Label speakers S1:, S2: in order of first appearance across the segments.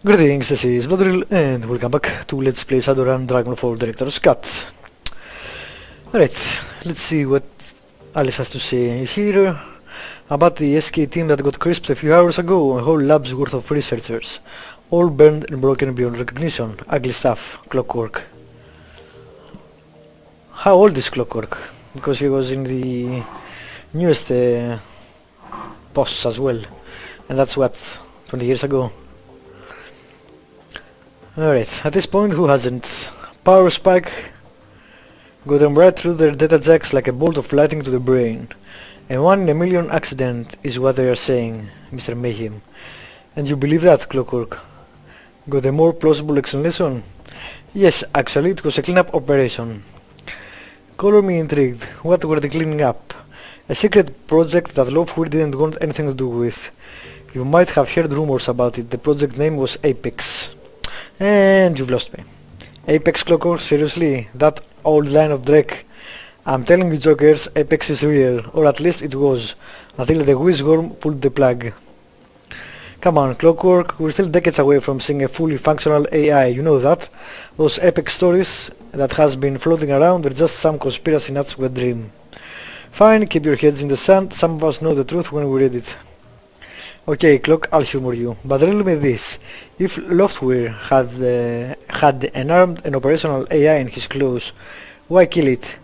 S1: Greetings, this is Bloodrill, and welcome back to Let's Play Shadowrun Dragonfall Director's Cut. Alright, let's see what Alice has to say here about the SK team that got crisped a few hours ago. A whole lab's worth of researchers, all burned and broken beyond recognition. Ugly stuff, Clockwork. How old is Clockwork? Because he was in the newest posts as well, and that's what, 20 years ago. Alright, at this point, who hasn't? Power spike got them right through their data jacks like a bolt of lightning to the brain. A 1 in a million accident is what they are saying, Mr. Mayhem. And you believe that, Clockwork? Got a more plausible explanation? Yes, actually, it was a cleanup operation. Color me intrigued. What were they cleaning up? A secret project that Loveweir didn't want anything to do with. You might have heard rumors about it. The project name was Apex. And you've lost me. Apex, Clockwork? Seriously? That old line of Drake? I'm telling you, jokers, Apex is real. Or at least it was. Until the Wizworm pulled the plug. Come on, Clockwork, we're still decades away from seeing a fully functional AI, you know that? Those Apex stories that has been floating around are just some conspiracy nuts wet dream. Fine, keep your heads in the sand, some of us know the truth when we read it. Okay, Clock, I'll humor you, but riddle me this. If Loftweir had an armed and operational AI in his claws, why kill it?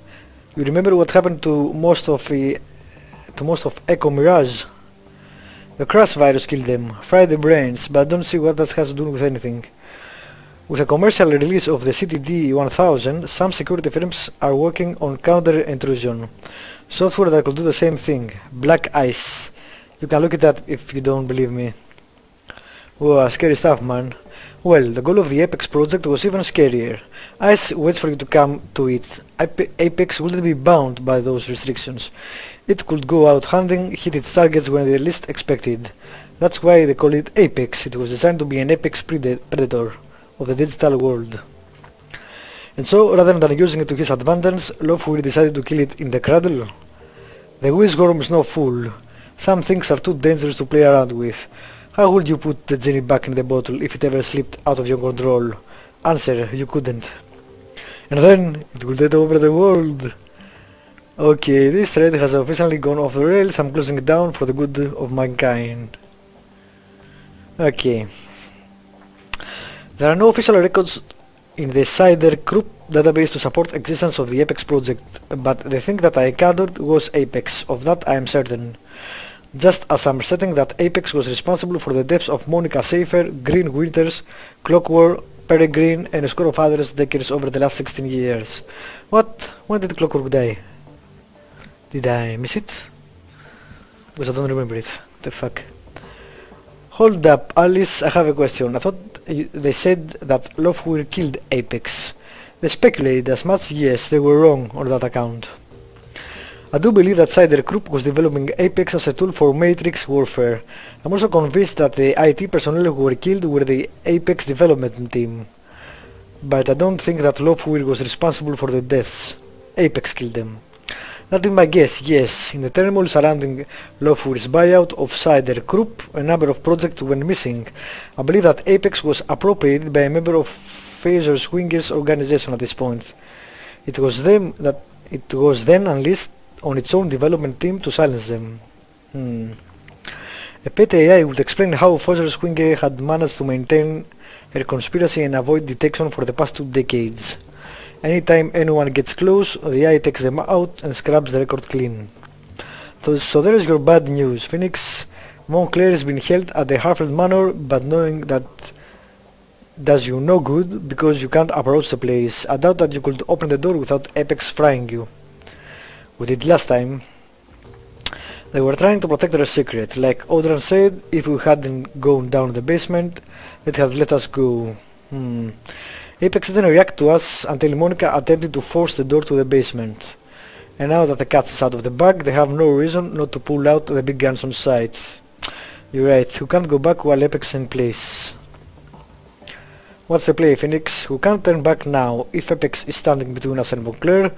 S1: You remember what happened to most of Echo Mirage? The crash virus killed them, fried the brains, but I don't see what that has to do with anything. With a commercial release of the CTD-1000, some security firms are working on counter-intrusion. Software that could do the same thing. Black Ice. You can look it up if you don't believe me. Whoa, scary stuff, man. Well, the goal of the Apex project was even scarier. ICE waits for you to come to it. Apex wouldn't be bound by those restrictions. It could go out hunting, hit its targets when they least expected. That's why they call it Apex. It was designed to be an apex predator of the digital world. And so, rather than using it to his advantage, Loveweir decided to kill it in the cradle. The Wizworm is no fool. Some things are too dangerous to play around with. How would you put the genie back in the bottle if it ever slipped out of your control? Answer, you couldn't. And then, it will take over the world. Okay, this thread has officially gone off the rails. I'm closing it down for the good of mankind. Okay. There are no official records in the Cider Group database to support existence of the Apex project, but they think that I encountered was Apex. Of that I am certain. Just as I'm certain that Apex was responsible for the deaths of Monica Schaefer, Green Winters, Clockwork, Peregrine, and a score of others decades over the last 16 years. What? When did Clockwork die? Did I miss it? Because I don't remember it. The fuck? Hold up, Alice, I have a question. I thought they said that Loveweir killed Apex. They speculated as much. Yes, they were wrong on that account. I do believe that Cider Group was developing Apex as a tool for Matrix warfare. I'm also convinced that the IT personnel who were killed were the Apex development team. But I don't think that Loveweir was responsible for the deaths. Apex killed them. That is my guess, yes. In the turmoil surrounding Loveweir's buyout of Cider Group, a number of projects went missing. I believe that Apex was appropriated by a member of Fraser Swinger's organization at this point. It was then unleashed on its own development team to silence them. A pet AI would explain how Fraser Swinger had managed to maintain her conspiracy and avoid detection for the past 2 decades. Anytime anyone gets close, the AI takes them out and scrubs the record clean. So there is your bad news, Phoenix. Montclair has been held at the Harford Manor, but knowing that does you no good because you can't approach the place. I doubt that you could open the door without Apex frying you. We did last time. They were trying to protect their secret. Like Audran said, if we hadn't gone down the basement, they'd have let us go. Apex didn't react to us until Monica attempted to force the door to the basement. And now that the cat is out of the bag, they have no reason not to pull out the big guns on sight. You're right, we can't go back while Apex is in place. What's the play, Phoenix? We can't turn back now. If Apex is standing between us and Montclair,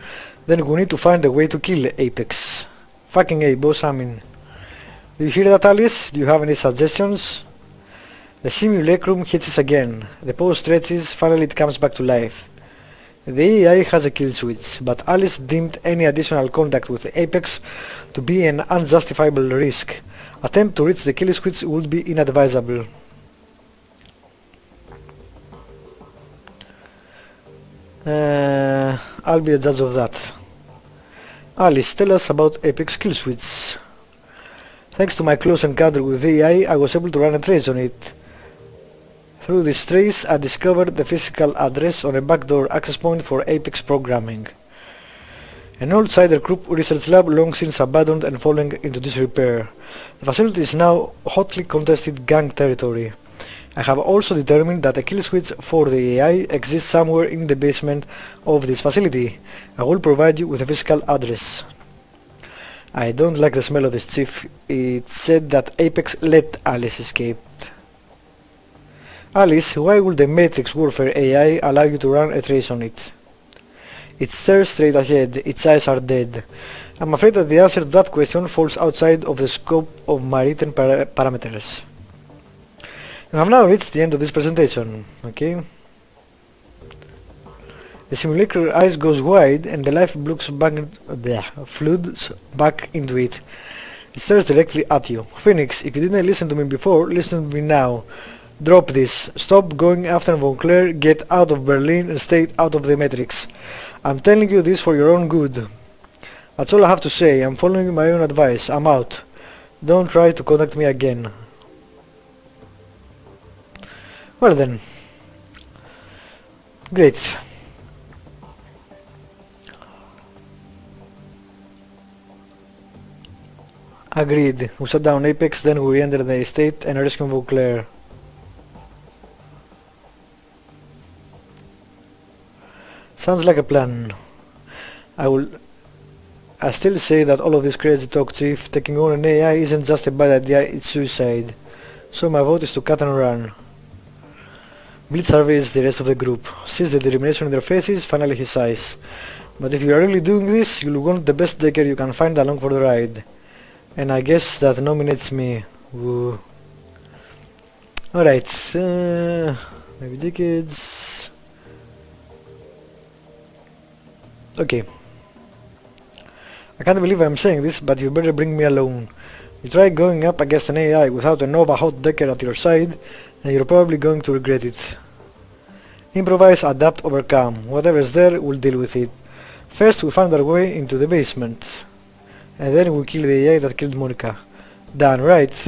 S1: then we need to find a way to kill Apex. Fucking A, boss, I mean. Do you hear that, Alice? Do you have any suggestions? The simulacrum hits us again. The pose stretches, finally it comes back to life. The AI has a kill switch, but Alice deemed any additional contact with Apex to be an unjustifiable risk. Attempt to reach the kill switch would be inadvisable. I'll be the judge of that. Alice, tell us about Apex kill switch. Thanks to my close encounter with the AI, I was able to run a trace on it. Through this trace, I discovered the physical address on a backdoor access point for Apex programming. An old Cider Group research lab long since abandoned and falling into disrepair. The facility is now hotly contested gang territory. I have also determined that a kill switch for the AI exists somewhere in the basement of this facility. I will provide you with a physical address. I don't like the smell of this, Chief. It said that Apex let Alice escape. Alice, why would the Matrix Warfare AI allow you to run a trace on it? It stares straight ahead, its eyes are dead. I'm afraid that the answer to that question falls outside of the scope of my written parameters. You have now reached the end of this presentation, okay? The simulacral eyes goes wide and the life floods back into it. It stares directly at you. Phoenix, if you didn't listen to me before, listen to me now. Drop this. Stop going after Von Claire, get out of Berlin and stay out of the Matrix. I'm telling you this for your own good. That's all I have to say. I'm following my own advice. I'm out. Don't try to contact me again. Well then. Great. Agreed. We shut down Apex, then we re-enter the estate and rescue Von Claire. Sounds like a plan. I still say that all of this crazy talk, Chief. Taking on an AI isn't just a bad idea, it's suicide. So my vote is to cut and run. Blitz surveys the rest of the group. Sees the determination in their faces, finally he sighs. But if you are really doing this, you'll want the best decker you can find along for the ride. And I guess that nominates me. Woo. Alright, maybe decades. Okay. I can't believe I'm saying this, but you better bring me alone. You try going up against an AI without a Nova hot decker at your side, and you're probably going to regret it. Improvise, adapt, overcome. Whatever's there, we'll deal with it. First we find our way into the basement. And then we kill the AI that killed Monica. Done, right?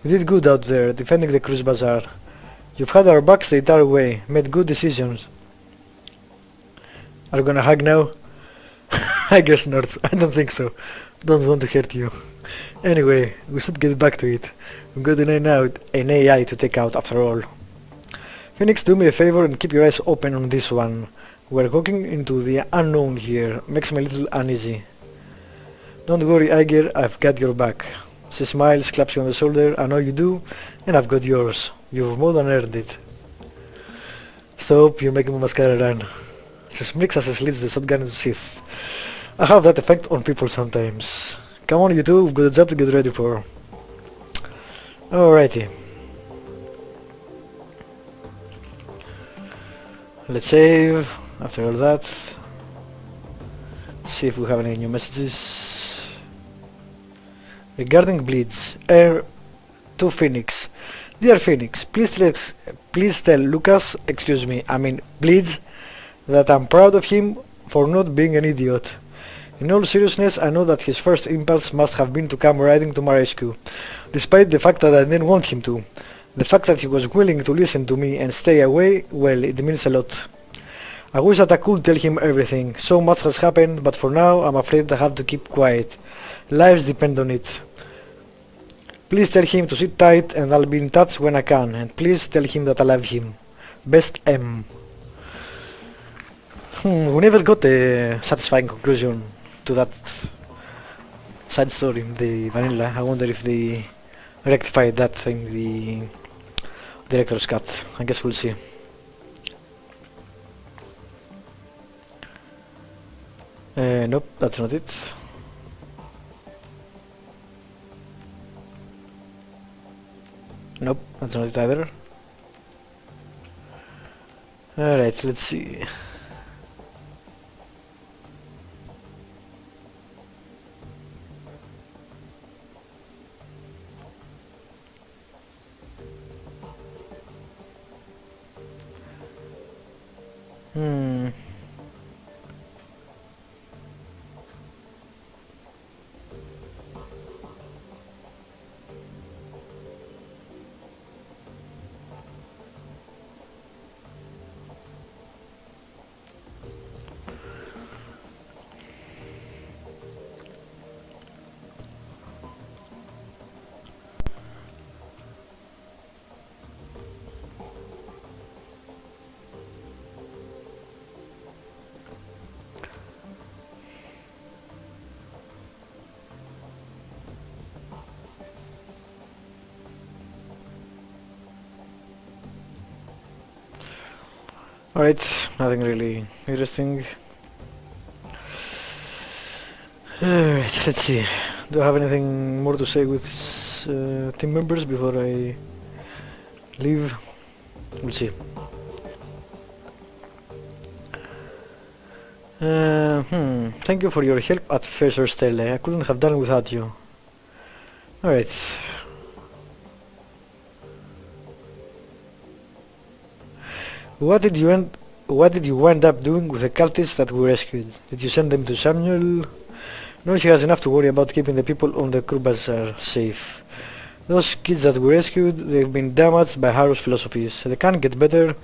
S1: You did good out there, defending the Cruise Bazaar. You've had our backs the entire way, made good decisions. Are you gonna hug now? I guess not, I don't think so. Don't want to hurt you. Anyway, we should get back to it. We've got an AI to take out after all. Phoenix, do me a favor and keep your eyes open on this one. We're walking into the unknown here. Makes me a little uneasy. Don't worry, Iger, I've got your back. She smiles, claps you on the shoulder. I know you do, and I've got yours. You've more than earned it. Stop, you're making my mascara run. She smirks as she slits the shotgun into sheath. I have that effect on people sometimes. Come on you two, we've got a job to get ready for. Alrighty. Let's save. After all that, see if we have any new messages. Regarding Bleeds, Air to Phoenix. Dear Phoenix, please tell Lucas, Bleeds, that I'm proud of him for not being an idiot. In all seriousness, I know that his first impulse must have been to come riding to my rescue, despite the fact that I didn't want him to. The fact that he was willing to listen to me and stay away, well, it means a lot. I wish that I could tell him everything. So much has happened, but for now I'm afraid I have to keep quiet. Lives depend on it. Please tell him to sit tight and I'll be in touch when I can. And please tell him that I love him. Best M. We never got a satisfying conclusion to that side story, the vanilla. I wonder if they rectified that in the director's cut. I guess we'll see. Nope, that's not it. Nope, that's not it either. Alright, let's see. Hmm. Alright, nothing really interesting. Alright, let's see. Do I have anything more to say with team members before I leave? We'll see. Thank you for your help at Facer Stele. I couldn't have done it without you. Alright. What did you wind up doing with the cultists that we rescued? Did you send them to Samuel? No, he has enough to worry about keeping the people on the crew bazaar safe. Those kids that we rescued, they've been damaged by Harrow's philosophies. They can't get better,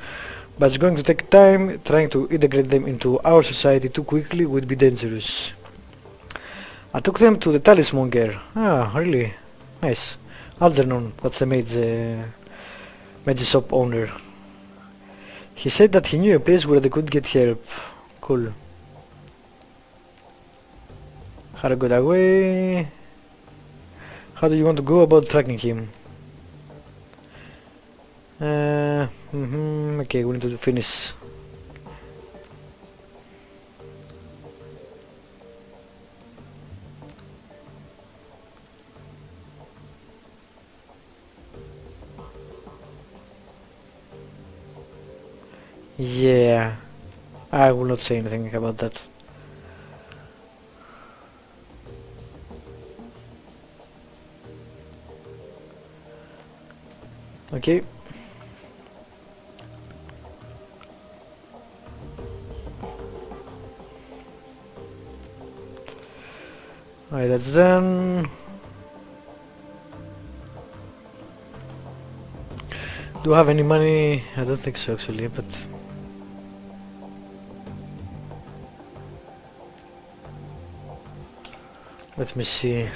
S1: but it's going to take time. Trying to integrate them into our society too quickly would be dangerous. I took them to the talismonger. Ah, really? Nice. Algernon, that's the mage shop owner. He said that he knew a place where they could get help. Cool. Harry got away. How do you want to go about tracking him? Okay, we need to finish. Yeah, I will not say anything about that. Okay. Alright, that's done. Do I have any money? I don't think so actually, but... let me see.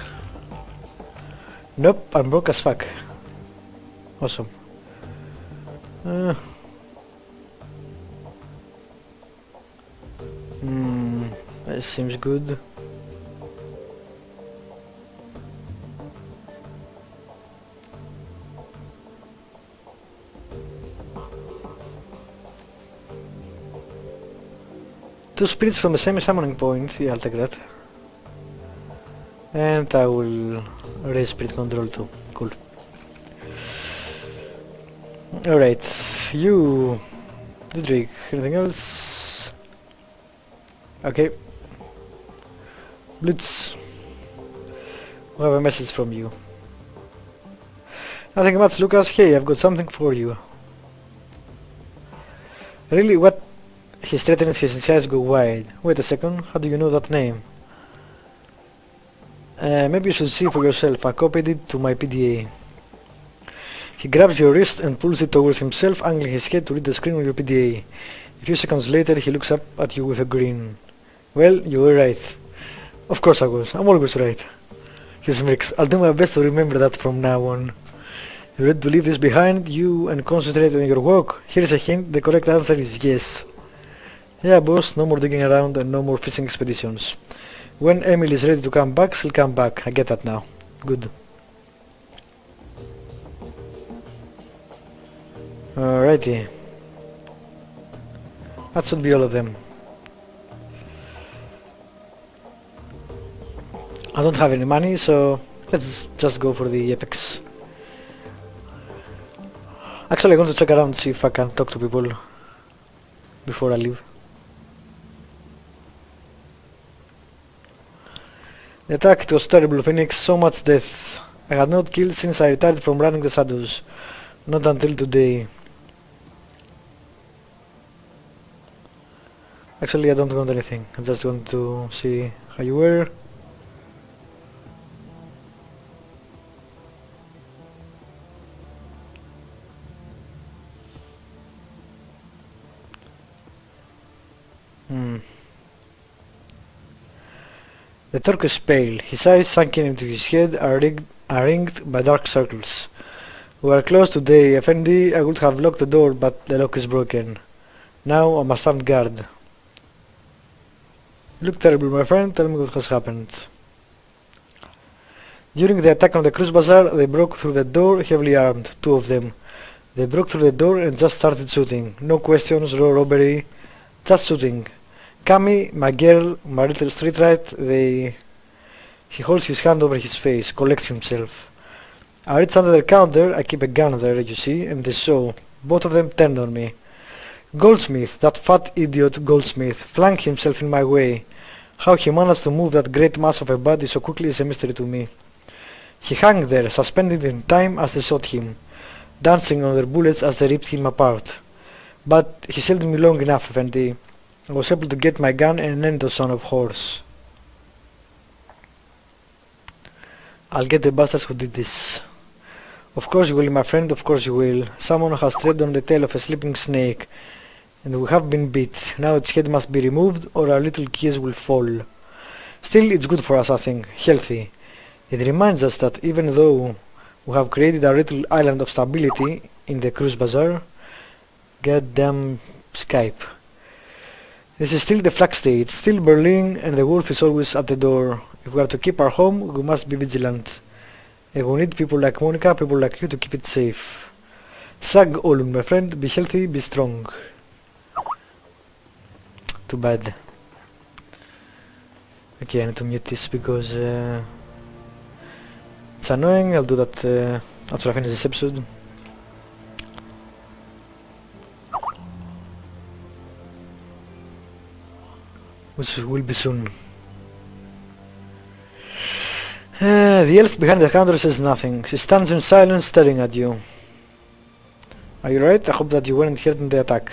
S1: Nope, I'm broke as fuck. Awesome. That seems good. Two spirits from the same summoning point. Yeah, I'll take that. And I will raise spirit control too. Cool. Alright, you... Didrik, anything else? Okay. Blitz. We have a message from you. Nothing much, Lucas. Hey, I've got something for you. Really, what? He straightens his eyes go wide. Wait a second, how do you know that name? Maybe you should see for yourself. I copied it to my PDA. He grabs your wrist and pulls it towards himself, angling his head to read the screen on your PDA. A few seconds later, he looks up at you with a grin. Well, you were right. Of course I was. I'm always right. He smirks. I'll do my best to remember that from now on. You ready to leave this behind you and concentrate on your work? Here's a hint. The correct answer is yes. Yeah, boss. No more digging around and no more fishing expeditions. When Emily is ready to come back, she'll come back. I get that now. Good. Alrighty. That should be all of them. I don't have any money, so let's just go for the epics. Actually, I want to check around, see if I can talk to people before I leave. The attack, it was terrible, Phoenix, so much death. I had not killed since I retired from running the shadows. Not until today. Actually, I don't want anything. I just want to see how you were. The Turk is pale. His eyes sunken into his head are ringed by dark circles. We are closed today, Effendi. I would have locked the door, but the lock is broken. Now I must stand guard. You look terrible, my friend. Tell me what has happened. During the attack on the cruise bazaar, they broke through the door, heavily armed. 2 of them. They broke through the door and just started shooting. No questions, no robbery. Just shooting. Cami, my girl, my little street rat, he holds his hand over his face, collects himself. I reach under the counter, I keep a gun there, you see, and they saw. Both of them turned on me. Goldsmith, that fat idiot Goldsmith, flanked himself in my way. How he managed to move that great mass of a body so quickly is a mystery to me. He hung there, suspended in time as they shot him, dancing on their bullets as they ripped him apart. But he held me long enough, Effendi. I was able to get my gun and end the son of horse. I'll get the bastards who did this. Of course you will, my friend, of course you will. Someone has tread on the tail of a sleeping snake, and we have been beat. Now its head must be removed, or our little keys will fall. Still, it's good for us, I think. Healthy. It reminds us that even though we have created our little island of stability in the cruise bazaar, goddamn Skype. This is still the flag state, still Berlin, and the wolf is always at the door. If we are to keep our home, we must be vigilant. And we need people like Monica, people like you to keep it safe. Sag Olun, my friend, be healthy, be strong. Too bad. Okay, I need to mute this because it's annoying. I'll do that after I finish this episode. Which will be soon. The elf behind the counter says nothing. She stands in silence staring at you. Are you right? I hope that you weren't hurt in the attack.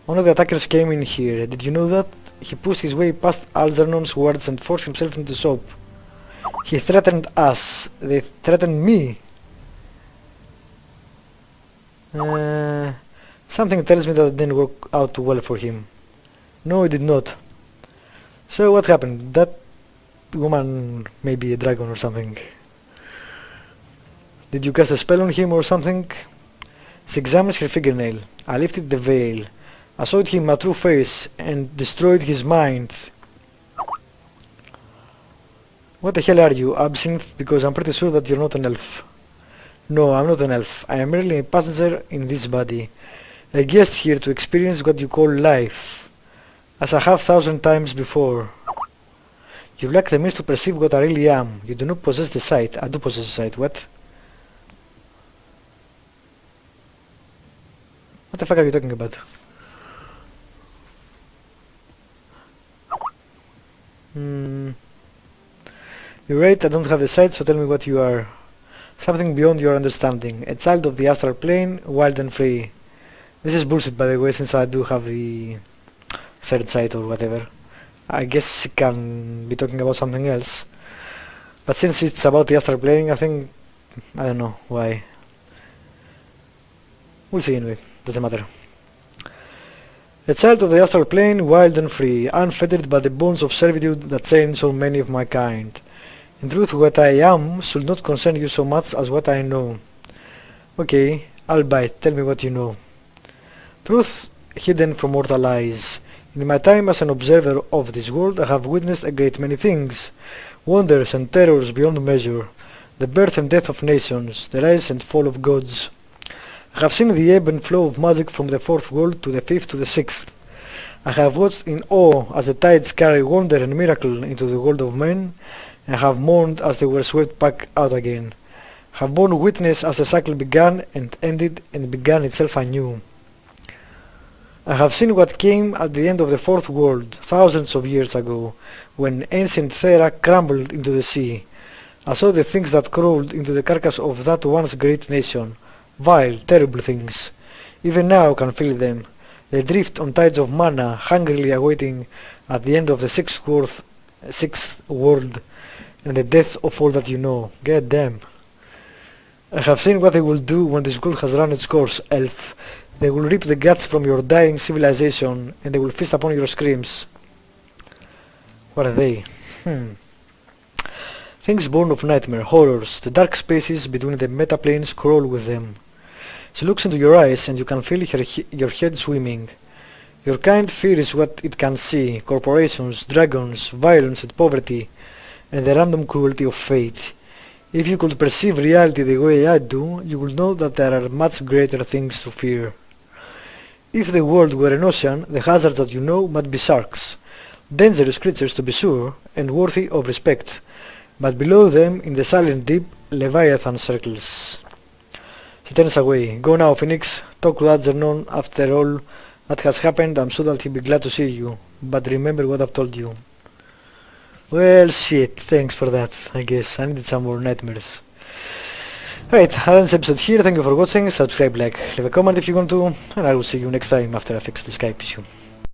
S1: One of the attackers came in here. Did you know that? He pushed his way past Algernon's wards and forced himself into the shop. He threatened us. They threatened me. Something tells me that it didn't work out too well for him. No, it did not. So what happened? That woman may be a dragon or something. Did you cast a spell on him or something? She examines her fingernail. I lifted the veil. I showed him my true face and destroyed his mind. What the hell are you, Absinthe? Because I'm pretty sure that you're not an elf. No, I'm not an elf. I am merely a passenger in this body. A guest here to experience what you call life. As I have 1,000 times before. You lack the means to perceive what I really am. You do not possess the sight. I do possess the sight. What? What the fuck are you talking about? You're right, I don't have the sight, so tell me what you are. Something beyond your understanding. A child of the astral plane, wild and free. This is bullshit, by the way, since I do have the third sight or whatever. I guess he can be talking about something else. But since it's about the astral plane, I think... I don't know why. We'll see anyway, doesn't matter. A child of the astral plane, wild and free, unfettered by the bonds of servitude that chain so many of my kind. In truth, what I am should not concern you so much as what I know. Okay, I'll bite. Tell me what you know. Truth hidden from mortal eyes. In my time as an observer of this world, I have witnessed a great many things. Wonders and terrors beyond measure. The birth and death of nations. The rise and fall of gods. I have seen the ebb and flow of magic from the fourth world to the fifth to the sixth. I have watched in awe as the tides carry wonder and miracle into the world of men, and I have mourned as they were swept back out again. have borne witness as the cycle began and ended and began itself anew. I have seen what came at the end of the Fourth World, thousands of years ago, when ancient Thera crumbled into the sea. I saw the things that crawled into the carcass of that once great nation. Vile, terrible things. Even now I can feel them. They drift on tides of mana, hungrily awaiting at the end of the sixth world, and the death of all that you know. God damn. I have seen what they will do when this world has run its course, elf. They will rip the guts from your dying civilization, and they will feast upon your screams. What are they? Things born of nightmare, horrors, the dark spaces between the metaplanes crawl with them. She looks into your eyes and you can feel your head swimming. Your kind fears what it can see, corporations, dragons, violence and poverty, and the random cruelty of fate. If you could perceive reality the way I do, you would know that there are much greater things to fear. If the world were an ocean, the hazards that you know might be sharks. Dangerous creatures to be sure, and worthy of respect. But below them, in the silent deep, Leviathan circles. He turns away. Go now, Phoenix. Talk to Algernon. After all that has happened, I'm sure that he'll be glad to see you. But remember what I've told you. Well, shit. Thanks for that, I guess. I needed some more nightmares. Alright, I'll end this episode here. Thank you for watching. Subscribe, like, leave a comment if you want to. And I will see you next time after I fix the Skype issue.